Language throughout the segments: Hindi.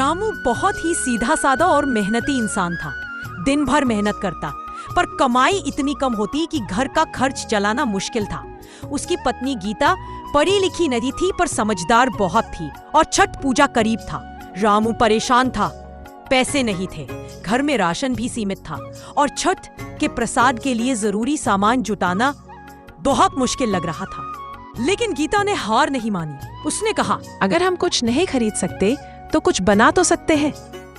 रामू बहुत ही सीधा साधा और मेहनती इंसान था। दिन भर मेहनत करता, पर कमाई इतनी कम होती कि घर का खर्च चलाना मुश्किल था। उसकी पत्नी गीता पढ़ी लिखी नहीं थी, पर समझदार बहुत थी और छठ पूजा करीब था। रामू परेशान था, पैसे नहीं थे, घर में राशन भी सीमित था और छठ के प्रसाद के लिए जरूरी सामान जुटाना बहुत मुश्किल लग रहा था। लेकिन गीता ने हार नहीं मानी। उसने कहा, अगर हम कुछ नहीं खरीद सकते तो कुछ बना तो सकते हैं।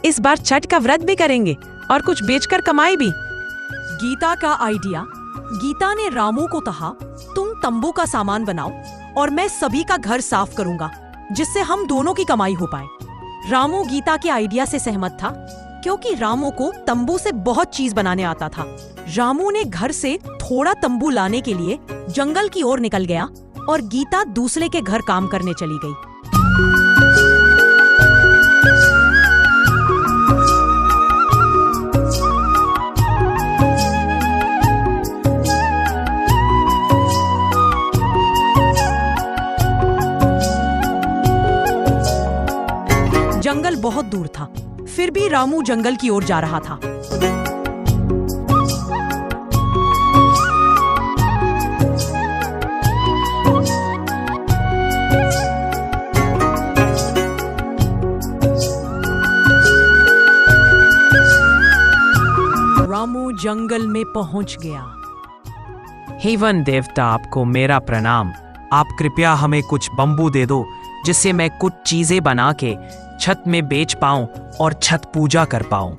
इस बार छठ का व्रत भी करेंगे और कुछ बेचकर कमाई भी। गीता का आइडिया। गीता ने रामू को कहा, तुम तंबू का सामान बनाओ और मैं सभी का घर साफ करूंगा, जिससे हम दोनों की कमाई हो पाए। रामू गीता के आइडिया से सहमत था, क्योंकि रामू को तंबू से बहुत चीज बनाने आता था। रामू ने घर से थोड़ा तंबू लाने के लिए जंगल की ओर निकल गया और गीता दूसरे के घर काम करने चली गई। जंगल बहुत दूर था, फिर भी रामू जंगल की ओर जा रहा था। रामू जंगल में पहुंच गया। हे वन देवता, आपको मेरा प्रणाम। आप कृपया हमें कुछ बम्बू दे दो, जिससे मैं कुछ चीजें बना के छत में बेच पाऊं और छठ पूजा कर पाऊं।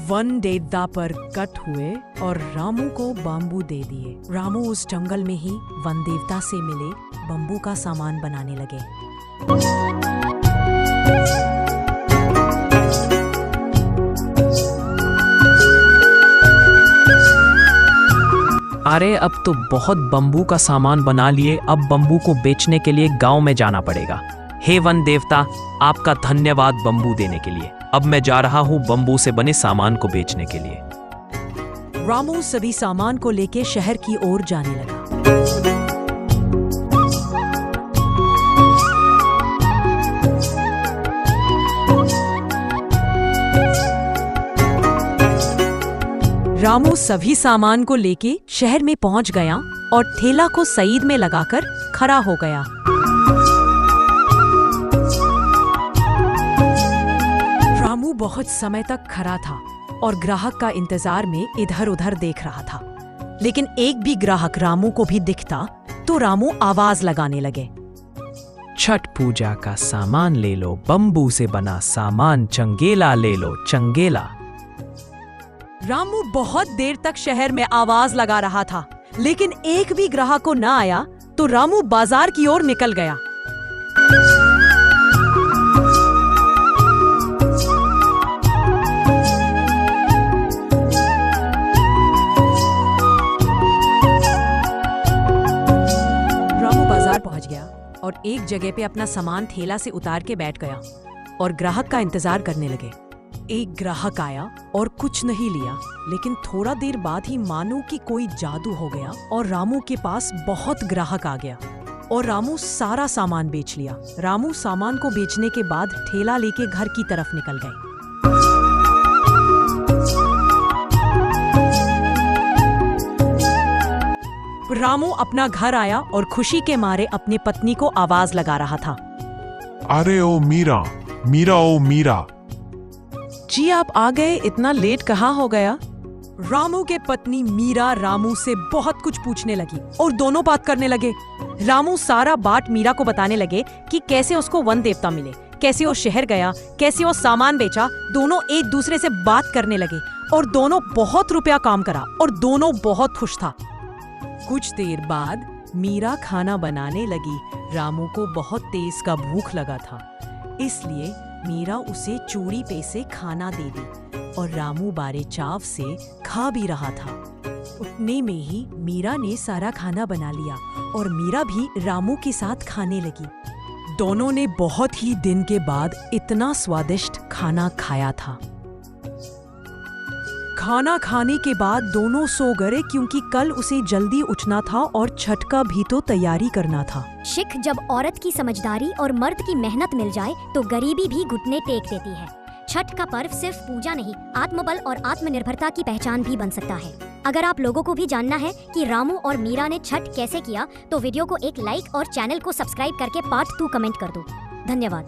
वन देवता पर कट हुए और रामू को बाम्बू दे दिए। रामू उस जंगल में ही वन देवता से मिले बम्बू का सामान बनाने लगे। अरे अब तो बहुत बम्बू का सामान बना लिए, अब बम्बू को बेचने के लिए गांव में जाना पड़ेगा। हे वन देवता, आपका धन्यवाद बम्बू देने के लिए। अब मैं जा रहा हूँ बम्बू से बने सामान को बेचने के लिए। रामू सभी सामान को लेके शहर की ओर जाने लगा। रामू सभी सामान को लेके शहर में पहुंच गया और ठेला को सईद में लगाकर खड़ा हो गया। रामू बहुत समय तक खड़ा था और ग्राहक का इंतजार में इधर उधर देख रहा था, लेकिन एक भी ग्राहक रामू को भी दिखता तो रामू आवाज लगाने लगे, छठ पूजा का सामान ले लो, बम्बू से बना सामान चंगेला ले लो, चंगेला। रामू बहुत देर तक शहर में आवाज लगा रहा था, लेकिन एक भी ग्राहक को न आया तो रामू बाजार की ओर निकल गया। रामू बाजार पहुंच गया और एक जगह पे अपना सामान थैला से उतार के बैठ गया और ग्राहक का इंतजार करने लगे। एक ग्राहक आया और कुछ नहीं लिया, लेकिन थोड़ा देर बाद ही मानो कि कोई जादू हो गया और रामू के पास बहुत ग्राहक आ गया और रामू सारा सामान बेच लिया। रामू सामान को बेचने के बाद ठेला लेके घर की तरफ निकल गए। रामू अपना घर आया और खुशी के मारे अपनी पत्नी को आवाज लगा रहा था, अरे ओ मीरा, मीरा ओ मीरा। जी आप आ गए, इतना लेट कहाँ हो गया? रामू के पत्नी मीरा रामू से बहुत कुछ पूछने लगी और दोनों बात करने लगे। रामू सारा बात मीरा को बताने लगे कि कैसे उसको वन देवता मिले, कैसे वो शहर गया, कैसे वो सामान बेचा। दोनों एक दूसरे से बात करने लगे और दोनों बहुत रुपया काम करा और दोनों बहुत खुश था। कुछ देर बाद मीरा खाना बनाने लगी। रामू को बहुत तेज का भूख लगा था, इसलिए मीरा उसे चूड़ी पे से खाना दे दी और रामू बारे चाव से खा भी रहा था। उतने में ही मीरा ने सारा खाना बना लिया और मीरा भी रामू के साथ खाने लगी। दोनों ने बहुत ही दिन के बाद इतना स्वादिष्ट खाना खाया था। खाना खाने के बाद दोनों सो गए, क्योंकि कल उसे जल्दी उठना था और छठ का भी तो तैयारी करना था। शिख, जब औरत की समझदारी और मर्द की मेहनत मिल जाए तो गरीबी भी घुटने टेक देती है। छठ का पर्व सिर्फ पूजा नहीं, आत्मबल और आत्मनिर्भरता की पहचान भी बन सकता है। अगर आप लोगों को भी जानना है कि रामू और मीरा ने छठ कैसे किया, तो वीडियो को एक लाइक और चैनल को सब्सक्राइब करके पार्ट 2 कमेंट कर दो। धन्यवाद।